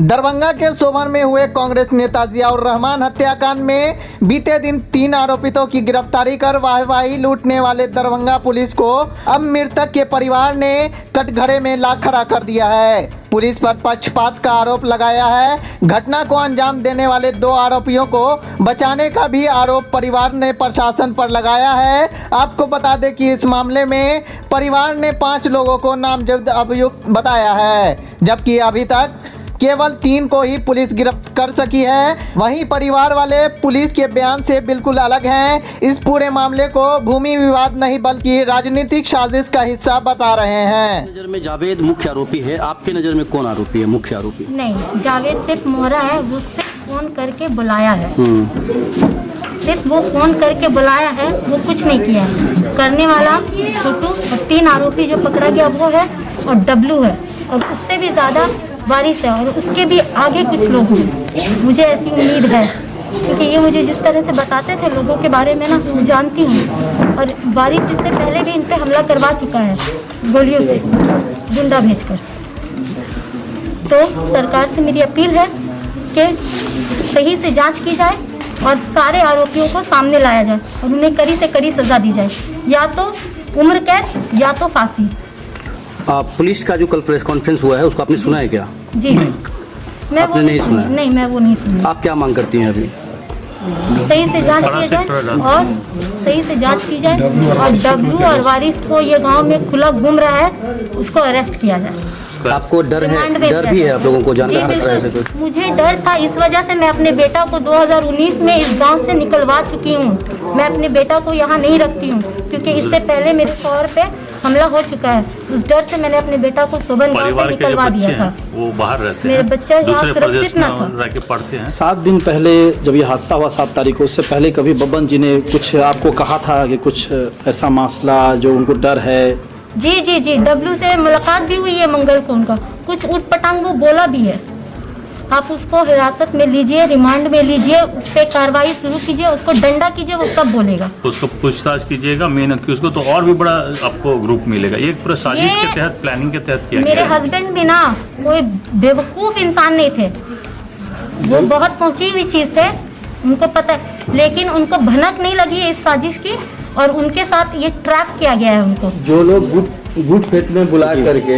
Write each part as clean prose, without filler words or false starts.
दरभंगा के सोभन में हुए कांग्रेस नेता जियाउर रहमान हत्याकांड में बीते दिन 3 आरोपितों की गिरफ्तारी कर वाहवाही लूटने वाले दरभंगा पुलिस को अब मृतक के परिवार ने कटघरे में ला खड़ा कर दिया है। पुलिस पर पक्षपात का आरोप लगाया है। घटना को अंजाम देने वाले 2 आरोपियों को बचाने का भी आरोप परिवार ने प्रशासन पर लगाया है। आपको बता दें कि इस मामले में परिवार ने 5 लोगों को नामजद अभियुक्त बताया है, जबकि अभी तक केवल 3 को ही पुलिस गिरफ्तार कर सकी है। वहीं परिवार वाले पुलिस के बयान से बिल्कुल अलग हैं। इस पूरे मामले को भूमि विवाद नहीं बल्कि राजनीतिक साजिश का हिस्सा बता रहे हैं। नजर में जावेद मुख्य आरोपी है, आपके नज़र में कौन आरोपी है, मुख्य आरोपी? नहीं, जावेद सिर्फ मोहरा है, वो सिर्फ फोन करके बुलाया है। सिर्फ वो फोन करके बुलाया है, वो कुछ नहीं किया है। करने वाला छोटू और 3 आरोपी जो पकड़ा गया वो है और डब्लू है, और उससे भी ज़्यादा वारिस है, और उसके भी आगे कुछ लोग हैं। मुझे ऐसी उम्मीद है, क्योंकि ये मुझे जिस तरह से बताते थे लोगों के बारे में ना, मैं जानती हूँ। और वारिस इससे पहले भी इन पे हमला करवा चुका है गोलियों से, गुंडा भेजकर। तो सरकार से मेरी अपील है कि सही से जांच की जाए और सारे आरोपियों को सामने लाया जाए और उन्हें कड़ी से कड़ी सजा दी जाए, या तो उम्र कैद या तो फांसी। पुलिस का जो कल प्रेस कॉन्फ्रेंस हुआ है उसको आपने सुना है क्या? जी मैं आपने नहीं सुना? नहीं, मैं वो नहीं सुनी। आप क्या मांग करती हैं अभी? सही से जांच की जाए और सही से जांच की जाए, और डब्लू और वारिस को ये गांव में खुला घूम रहा है, उसको अरेस्ट किया जाए। आपको डर है? डर भी है आप लोगों को जानने का? मुझे डर था, इस वजह से मैं अपने बेटा को 2019 में इस गांव से निकलवा चुकी हूं। मैं अपने बेटा को यहाँ नहीं रखती हूँ, क्योंकि इससे पहले मेरे शौहर पे हमला हो चुका है। उस डर से मैंने अपने बेटा को सोभन गांव से निकलवा दिया था। वो बाहर रहते हैं, मेरे बच्चा यहाँ सुरक्षित न था। पढ़ते हैं। 7 दिन पहले जब ये हादसा हुआ 7 तारीख को, उससे पहले कभी बब्बन जी ने कुछ आपको कहा था कि कुछ ऐसा मसला जो उनको डर है? जी जी जी, डब्लू से मुलाकात भी हुई है मंगल को। उनका कुछ उठ पटांग वो बोला भी है। आप उसको हिरासत में लीजिए, रिमांड में लीजिए, उस पर कार्रवाई शुरू कीजिए, उसको डंडा कीजिए, वो सब बोलेगा। उसको पूछताछ कीजिएगा मेन अक्यूज को, तो और भी बड़ा आपको ग्रुप मिलेगा। ये पूरा साजिश के तहत, प्लानिंग के तहत किया गया। मेरे हस्बैंड भी ना कोई बेवकूफ़ इंसान नहीं थे, वो बहुत पहुंची हुई चीज़ थे, उनको पता, लेकिन उनको भनक नहीं लगी है इस साजिश की, और उनके साथ ये ट्रैप किया गया है उनको। जो लोग गुट फेट में बुला करके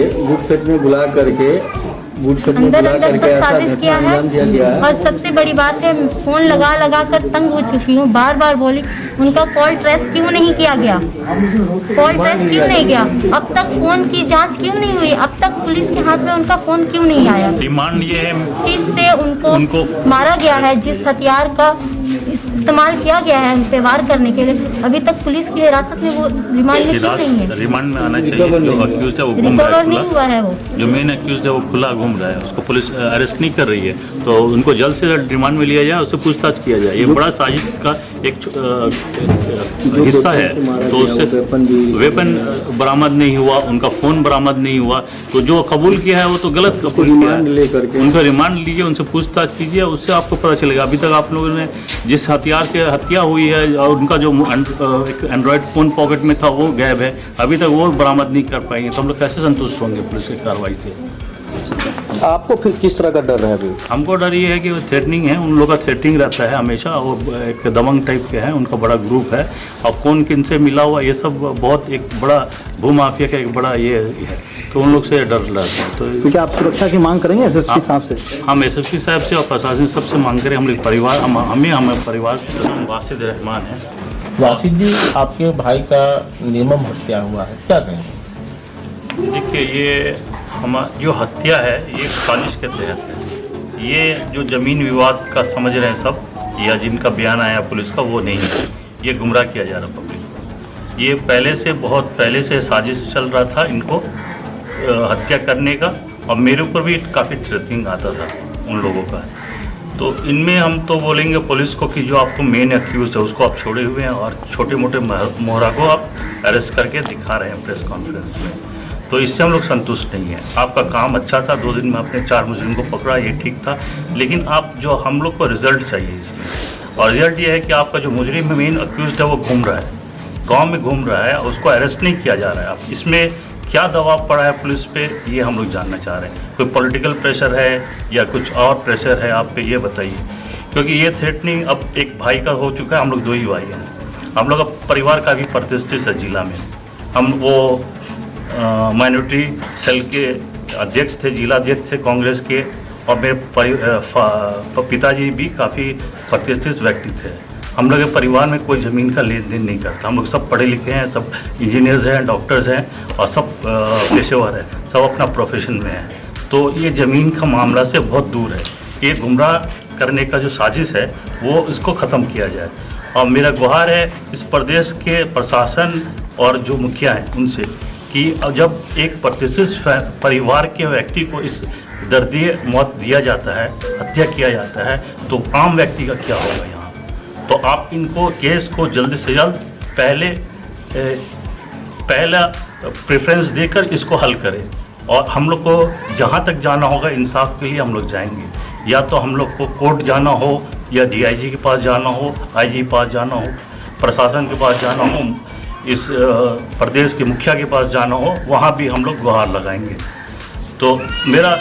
अंदर साजिश किया है। और सबसे बड़ी बात है, फोन लगा कर तंग हो चुकी हूँ। बार बार बोली, उनका कॉल ट्रेस क्यों नहीं किया गया? कॉल ट्रेस क्यों नहीं गया? अब तक फोन की जांच क्यों नहीं हुई? अब तक पुलिस के हाथ में उनका फोन क्यों नहीं आया? डिमांड ये है, चीज से उनको मारा गया है, जिस हथियार का इस्तेमाल किया गया है उन पे वार करने के लिए, अभी तक पुलिस की हिरासत में वो रिमांड में क्यों नहीं है? रिमांड में आना चाहिए। जो अक्यूज है वो घूम रहा है, नहीं हुआ है। वो जो मेन अक्यूज है वो खुला घूम रहा है, उसको पुलिस अरेस्ट नहीं कर रही है, तो उनको जल्द से जल्द रिमांड में लिया जाए, उससे पूछताछ किया जाए। ये बड़ा साजिश का एक हिस्सा है। तो उससे वेपन बरामद नहीं हुआ, उनका फ़ोन बरामद नहीं हुआ, तो जो कबूल किया है वो तो गलत कबूल किया है। उनका रिमांड लीजिए, उनसे पूछताछ कीजिए, उससे आपको पता चलेगा। अभी तक आप लोगों ने जिस हथियार से हत्या हुई है, और उनका जो एक एंड्रॉयड फ़ोन पॉकेट में था वो गायब है, अभी तक वो बरामद नहीं कर पाएंगे, तो हम लोग कैसे संतुष्ट होंगे पुलिस की कार्रवाई से? आपको फिर किस तरह का डर है अभी? हमको डर ये है कि वो थ्रेटनिंग है, उन लोगों का थ्रेटनिंग रहता है हमेशा। वो एक दबंग टाइप के हैं, उनका बड़ा ग्रुप है, और कौन किन से मिला हुआ ये सब बहुत एक बड़ा भूमाफिया का एक बड़ा ये है, तो उन लोग से डर लगता है। तो क्या आप सुरक्षा की मांग करेंगे एसएसपी साहब से? हम एसएसपी साहब से और प्रशासन सबसे मांग करें। हम लोग परिवार, हमें परिवार वासिद रहमान है। वासिद जी, आपके भाई का निर्मम हत्या हुआ है, क्या कहेंगे? देखिए, ये जो हत्या है ये साजिश के तहत है। ये जो ज़मीन विवाद का समझ रहे हैं सब, या जिनका बयान आया पुलिस का, वो नहीं है। ये गुमराह किया जा रहा पब्लिक को। ये बहुत पहले से साजिश चल रहा था इनको हत्या करने का, और मेरे ऊपर भी काफ़ी थ्रेटनिंग आता था उन लोगों का। तो इनमें हम तो बोलेंगे पुलिस को कि जो आपको मेन एक्यूज है उसको आप छोड़े हुए हैं, और छोटे मोटे मोहरा को आप अरेस्ट करके दिखा रहे हैं प्रेस कॉन्फ्रेंस में, तो इससे हम लोग संतुष्ट नहीं हैं। आपका काम अच्छा था, 2 दिन में आपने 4 मुजरिम को पकड़ा, ये ठीक था, लेकिन आप जो हम लोग को रिजल्ट चाहिए इसमें, और रिजल्ट ये है कि आपका जो मुजरिम मेन अक्यूज है वो घूम रहा है, गाँव में घूम रहा है, उसको अरेस्ट नहीं किया जा रहा है। आप इसमें क्या दबाव पड़ा है पुलिस पे, ये हम लोग जानना चाह रहे हैं। कोई पॉलिटिकल प्रेशर है या कुछ और प्रेशर है आप पे, ये बताइए। क्योंकि ये थ्रेटनिंग अब एक भाई का हो चुका है, हम लोग 2 ही भाई हैं। हम लोग अब परिवार का भी प्रतिष्ठित है जिला में। हम वो माइनॉरिटी सेल के अध्यक्ष थे, जिला अध्यक्ष थे कांग्रेस के, और मेरे पिताजी भी काफ़ी प्रतिष्ठित व्यक्ति थे। हम लोग के परिवार में कोई ज़मीन का लेन देन नहीं करता। हम लोग सब पढ़े लिखे हैं, सब इंजीनियर्स हैं, डॉक्टर्स हैं, और सब पेशेवर हैं, सब अपना प्रोफेशन में हैं। तो ये ज़मीन का मामला से बहुत दूर है। ये गुमराह करने का जो साजिश है वो इसको ख़त्म किया जाए। और मेरा गुहार है इस प्रदेश के प्रशासन और जो मुखिया हैं उनसे कि जब एक प्रतिष्ठित परिवार के व्यक्ति को इस दर्दी मौत दिया जाता है, हत्या किया जाता है, तो आम व्यक्ति का क्या होगा यहाँ। तो आप इनको केस को जल्द से जल्द पहला प्रेफरेंस देकर इसको हल करें। और हम लोग को जहाँ तक जाना होगा इंसाफ के लिए हम लोग जाएंगे, या तो हम लोग को कोर्ट जाना हो, या DIG के पास जाना हो, IG के पास जाना हो, प्रशासन के पास जाना हो, इस प्रदेश के मुखिया के पास जाना हो, वहाँ भी हम लोग गुहार लगाएंगे। तो मेरा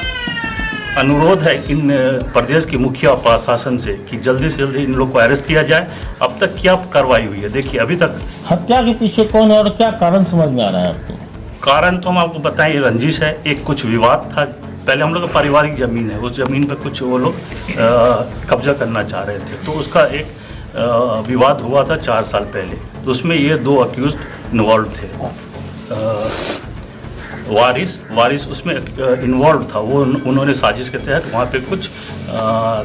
अनुरोध है इन प्रदेश के मुखिया प्रशासन से कि जल्दी से जल्दी इन लोग को अरेस्ट किया जाए। अब तक क्या कार्रवाई हुई है देखिए, अभी तक हत्या के पीछे कौन है और क्या कारण समझ में आ रहा है आपको? कारण तो हम आपको बताएं, रंजिश है, एक कुछ विवाद था। पहले हम लोग का पारिवारिक ज़मीन है, उस ज़मीन पर कुछ वो लोग कब्जा करना चाह रहे थे, तो उसका एक विवाद हुआ था 4 साल पहले। तो उसमें ये 2 अक्यूज इन्वॉल्व थे। वारिस उसमें इन्वॉल्व था, वो उन्होंने साजिश के तहत वहाँ पे कुछ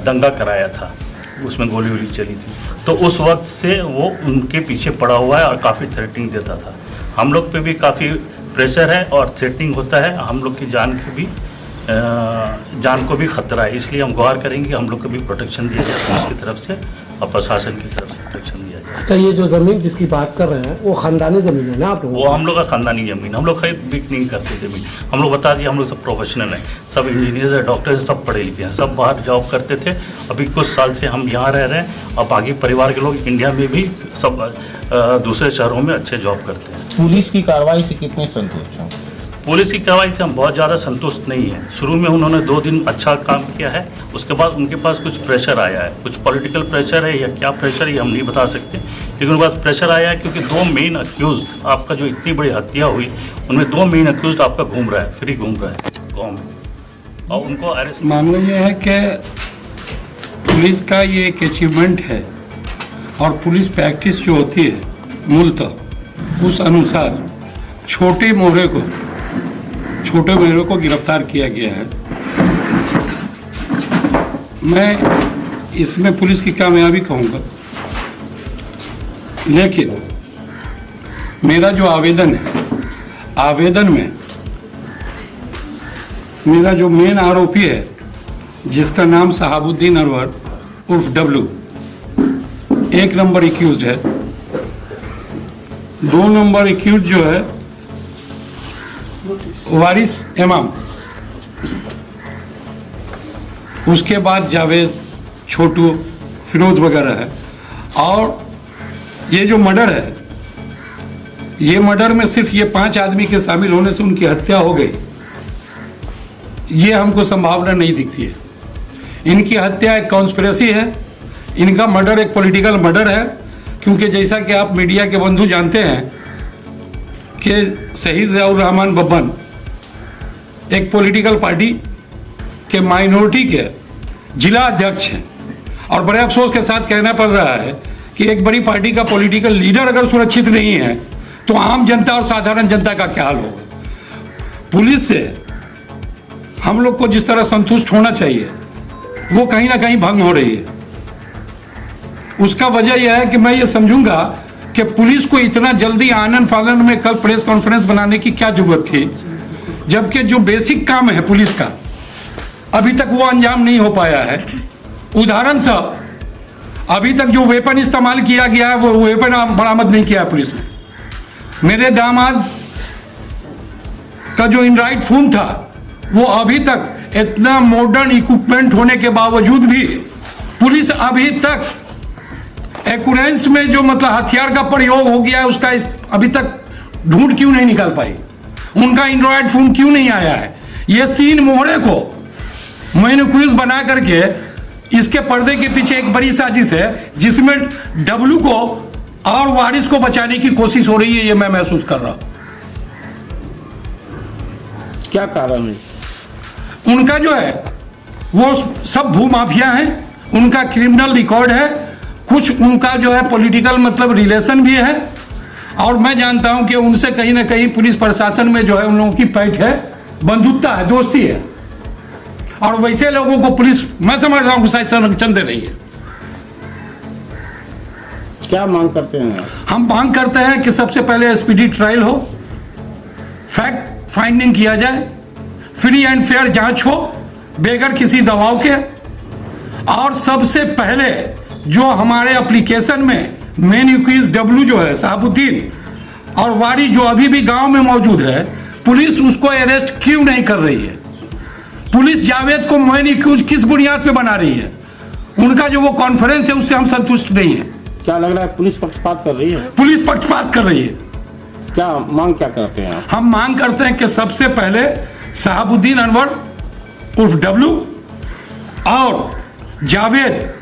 दंगा कराया था, उसमें गोली वोली चली थी। तो उस वक्त से वो उनके पीछे पड़ा हुआ है और काफ़ी थ्रेटनिंग देता था। हम लोग पे भी काफ़ी प्रेशर है और थ्रेटनिंग होता है। हम लोग की जान को भी खतरा है, इसलिए हम गुहार करेंगे हम लोग को भी प्रोटेक्शन दिया जाए पुलिस की तरफ से और प्रशासन की तरफ से प्रोटेक्शन दिया जाए। अच्छा, ये जो ज़मीन जिसकी बात कर रहे हैं वो ख़ानदानी ज़मीन है ना आप लोगों? वो हम लोग का ख़ानदानी ज़मीन, हम लोग खरीद बिक नहीं करते ज़मीन। हम लोग बता दिए हम लोग सब प्रोफेशनल हैं, सब इंजीनियर्स हैं, डॉक्टर्स हैं, सब पढ़े लिखे हैं, सब बाहर जॉब करते थे। अभी कुछ साल से हम यहाँ रह रहे हैं और बाकी परिवार के लोग इंडिया में भी सब दूसरे शहरों में अच्छे जॉब करते हैं। पुलिस की कार्रवाई से कितने संतुष्ट हैं? पुलिस की कार्रवाई से हम बहुत ज़्यादा संतुष्ट नहीं हैं। शुरू में उन्होंने 2 दिन अच्छा काम किया है, उसके बाद उनके पास कुछ प्रेशर आया है, कुछ पॉलिटिकल प्रेशर है या क्या प्रेशर है ये हम नहीं बता सकते, लेकिन उनके पास प्रेशर आया है क्योंकि 2 मेन अक्यूज आपका जो इतनी बड़ी हत्या हुई उनमें 2 मेन अक्यूज आपका घूम रहा है, फ्री घूम रहा है गाँव में, और उनको अरेस्ट। मामला ये है कि पुलिस का ये एक अचीवमेंट है और पुलिस प्रैक्टिस जो होती है मूलतः उस अनुसार छोटे मोहरे को गिरफ्तार किया गया है। मैं इसमें पुलिस की कामयाबी कहूँगा, लेकिन मेरा जो आवेदन है, आवेदन में मेरा जो मेन आरोपी है जिसका नाम शहाबुद्दीन अनवर उर्फ डब्लू 1 नंबर एक्यूज है, 2 नंबर एक्यूज जो है वारिस इमाम, उसके बाद जावेद, छोटू, फिरोज वगैरह है। और ये जो मर्डर है, ये मर्डर में सिर्फ ये 5 आदमी के शामिल होने से उनकी हत्या हो गई, ये हमको संभावना नहीं दिखती है। इनकी हत्या एक कॉन्स्पिरेसी है, इनका मर्डर एक पॉलिटिकल मर्डर है, क्योंकि जैसा कि आप मीडिया के बंधु जानते हैं कि शहीद ज़ियाउर रहमान बब्बन एक पॉलिटिकल पार्टी के माइनॉरिटी के जिला अध्यक्ष हैं, और बड़े अफसोस के साथ कहना पड़ रहा है कि एक बड़ी पार्टी का पॉलिटिकल लीडर अगर सुरक्षित नहीं है तो आम जनता और साधारण जनता का क्या हाल होगा। पुलिस से हम लोग को जिस तरह संतुष्ट होना चाहिए वो कहीं ना कहीं भंग हो रही है। उसका वजह यह है कि मैं ये समझूंगा कि पुलिस को इतना जल्दी आनन फानन में कल प्रेस कॉन्फ्रेंस बनाने की क्या जरूरत थी, जबकि जो बेसिक काम है पुलिस का अभी तक वो अंजाम नहीं हो पाया है। उदाहरण सा, अभी तक जो वेपन इस्तेमाल किया गया है वो वेपन बरामद नहीं किया है पुलिस ने। मेरे दामाद का जो इनराइट खून था वो अभी तक इतना मॉडर्न इक्विपमेंट होने के बावजूद भी पुलिस अभी तक एक्यूरेंस में जो मतलब हथियार का प्रयोग हो गया है उसका अभी तक ढूंढ क्यों नहीं निकाल पाई। उनका एंड्रॉयड फोन क्यों नहीं आया है? ये 3 मोहरे को मैंने क्विज बना करके इसके पर्दे के पीछे एक बड़ी साजिश है जिसमें डब्लू को और वारिस को बचाने की कोशिश हो रही है, ये मैं महसूस कर रहा हूं। क्या कारण है? उनका जो है वो सब भूमाफिया है, उनका क्रिमिनल रिकॉर्ड है, कुछ उनका जो है पॉलिटिकल मतलब रिलेशन भी है, और मैं जानता हूं कि उनसे कहीं ना कहीं पुलिस प्रशासन में जो है उन लोगों की पैठ है, बंधुता है, दोस्ती है, और वैसे लोगों को पुलिस मैं समझ रहा हूं शायद संरक्षण दे रही है। क्या मांग करते हैं? हम मांग करते हैं कि सबसे पहले स्पीडी ट्रायल हो, फैक्ट फाइंडिंग किया जाए, फ्री एंड फेयर जांच हो बेगर किसी दबाव के, और सबसे पहले जो हमारे एप्लीकेशन में मेन एक्यूज डब्लू जो है साहबुद्दीन और वारी जो अभी भी गांव में मौजूद है, पुलिस उसको अरेस्ट क्यों नहीं कर रही है? पुलिस जावेद को मेन एक्यूज किस बुनियाद पे बना रही है? उनका जो वो कॉन्फ्रेंस है उससे हम संतुष्ट नहीं है। क्या लग रहा है पुलिस पक्षपात कर रही है? पुलिस पक्षपात कर रही है। क्या मांग क्या करते हैं? हम मांग करते हैं कि सबसे पहले साहबुद्दीन अनवर उर्फ डब्लू और जावेद,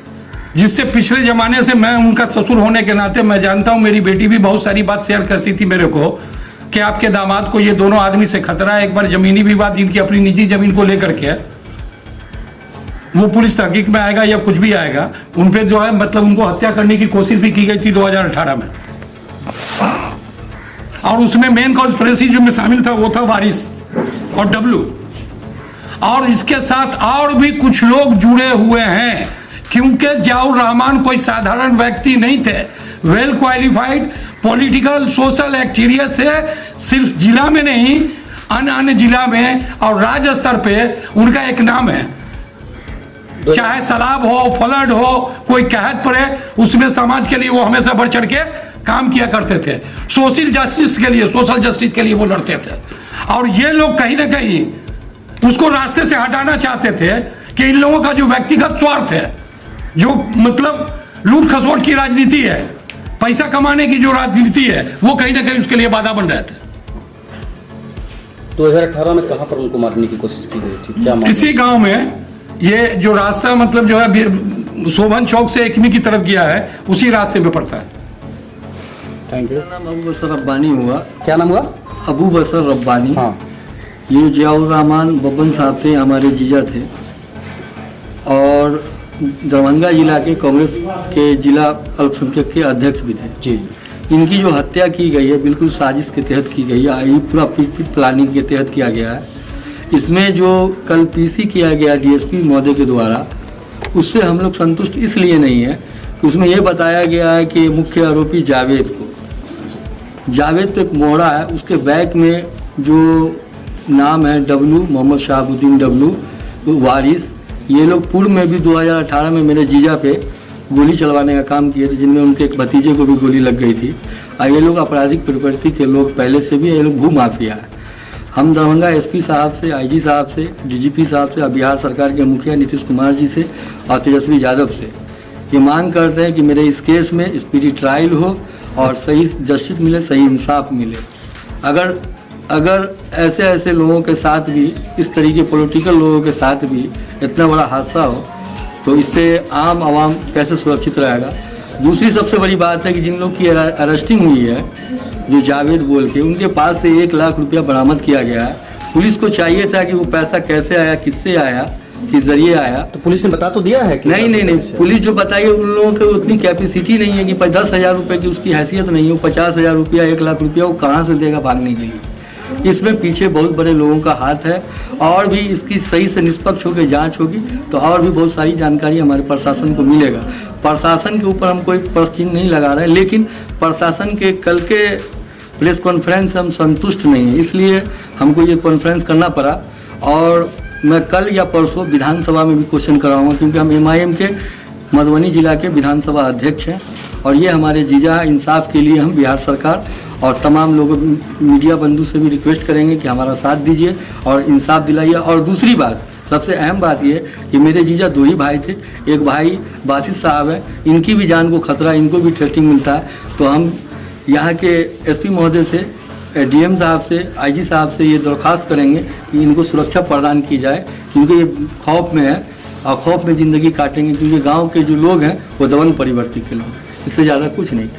जिससे पिछले जमाने से मैं उनका ससुर होने के नाते मैं जानता हूं, मेरी बेटी भी बहुत सारी बात शेयर करती थी मेरे को कि आपके दामाद को ये दोनों आदमी से खतरा है। एक बार जमीनी विवाद जिनकी अपनी निजी जमीन को लेकर के, वो पुलिस तहकीक में आएगा या कुछ भी आएगा, उन पे जो है मतलब उनको हत्या करने की कोशिश भी की गई थी 2018 में, और उसमें मेन कॉन्स्पिरेसी जो में शामिल था वो था वारिस और डब्लू, और इसके साथ और भी कुछ लोग जुड़े हुए हैं, क्योंकि जियाउर रहमान कोई साधारण व्यक्ति नहीं थे, well qualified political social activist थे, सिर्फ जिला में नहीं अन्य जिला में और राज्य स्तर पे उनका एक नाम है। चाहे सलाब हो, फ्लड हो, कोई कहत पड़े, उसमें समाज के लिए वो हमेशा बढ़ चढ़ के काम किया करते थे, सोशल जस्टिस के लिए वो लड़ते थे, और ये लोग कहीं ना कहीं उसको रास्ते से हटाना चाहते थे कि इन लोगों का जो व्यक्तिगत स्वार्थ है, जो मतलब लूट खसोट की राजनीति है, पैसा कमाने की जो राजनीति है, वो कहीं ना कहीं उसके लिए बाधा बन रहे थे। 2018 में कहां पर उनको मारने की कोशिश की गई थी? क्या इसी गांव में, ये जो रास्ता मतलब जो है शोभन चौक से एकमी की तरफ गया है, उसी रास्ते में पड़ता है। Thank you. नाम अबू बसर रब्बानी हुआ। क्या नाम हुआ? अबू बसर रब्बानी। हाँ। ये जियाउर रहमान बब्बन साहब थे, हमारे जीजा थे, और दरभंगा जिला के कांग्रेस के जिला अल्पसंख्यक के अध्यक्ष भी थे। जी। इनकी जो हत्या की गई है बिल्कुल साजिश के तहत की गई है, ये पूरा प्लानिंग के तहत किया गया है। इसमें जो कल पीसी किया गया डीएसपी महोदय के द्वारा, उससे हम लोग संतुष्ट इसलिए नहीं है कि उसमें यह बताया गया है कि मुख्य आरोपी जावेद तो एक मोहरा है, उसके बैक में जो नाम है डब्लू, मोहम्मद शहाबुद्दीन डब्लू वारिस, ये लोग पूर्व में भी 2018 में मेरे जीजा पे गोली चलवाने का काम किए थे, जिनमें उनके एक भतीजे को भी गोली लग गई थी। और ये लोग आपराधिक प्रवृत्ति के लोग पहले से भी, ये लोग भूमाफिया है। हम दरभंगा एसपी साहब से, आईजी साहब से, डीजीपी साहब से और बिहार सरकार के मुखिया नीतीश कुमार जी से और तेजस्वी यादव से ये मांग करते हैं कि मेरे इस केस में स्पीडी ट्रायल हो और सही जस्टिस मिले, सही इंसाफ मिले। अगर ऐसे लोगों के साथ भी, इस तरीके पॉलिटिकल लोगों के साथ भी इतना बड़ा हादसा हो, तो इससे आम आवाम कैसे सुरक्षित रहेगा। दूसरी सबसे बड़ी बात है कि जिन लोग की अरेस्टिंग हुई है, जो जावेद बोल के, उनके पास से 1 लाख रुपया बरामद किया गया है। पुलिस को चाहिए था कि वो पैसा कैसे आया, किससे आया, किस जरिए आया। तो पुलिस ने बता तो दिया है कि नहीं, पुलिस जो बताइए उन लोगों की उतनी कैपेसिटी नहीं है कि 10,000 रुपये की उसकी हैसियत नहीं हो, 50,000 रुपया, 1 लाख रुपया वो कहाँ से देगा भागने के लिए। इसमें पीछे बहुत बड़े लोगों का हाथ है, और भी इसकी सही से निष्पक्ष होकर जांच होगी तो और भी बहुत सारी जानकारी हमारे प्रशासन को मिलेगा। प्रशासन के ऊपर हम कोई प्रश्न नहीं लगा रहे हैं, लेकिन प्रशासन के कल के प्रेस कॉन्फ्रेंस से हम संतुष्ट नहीं हैं, इसलिए हमको ये कॉन्फ्रेंस करना पड़ा। और मैं कल या परसों विधानसभा में भी क्वेश्चन कराऊंगा, क्योंकि हम MIM के मधुबनी जिला के विधानसभा अध्यक्ष हैं, और ये हमारे जीजा इंसाफ के लिए हम बिहार सरकार और तमाम लोगों, मीडिया बंधु से भी रिक्वेस्ट करेंगे कि हमारा साथ दीजिए और इंसाफ दिलाइए। और दूसरी बात, सबसे अहम बात ये कि मेरे जीजा 2 ही भाई थे, एक भाई बासित साहब है, इनकी भी जान को खतरा, इनको भी थ्रेटिंग मिलता है। तो हम यहाँ के SP महोदय से डीएम साहब से, आईजी साहब से ये दरख्वास्त करेंगे कि इनको सुरक्षा प्रदान की जाए, क्योंकि ये खौफ में है और खौफ में ज़िंदगी काटेंगे, क्योंकि गांव के जो लोग हैं वो दमन परिवर्ती के लोग, इससे ज़्यादा कुछ नहीं।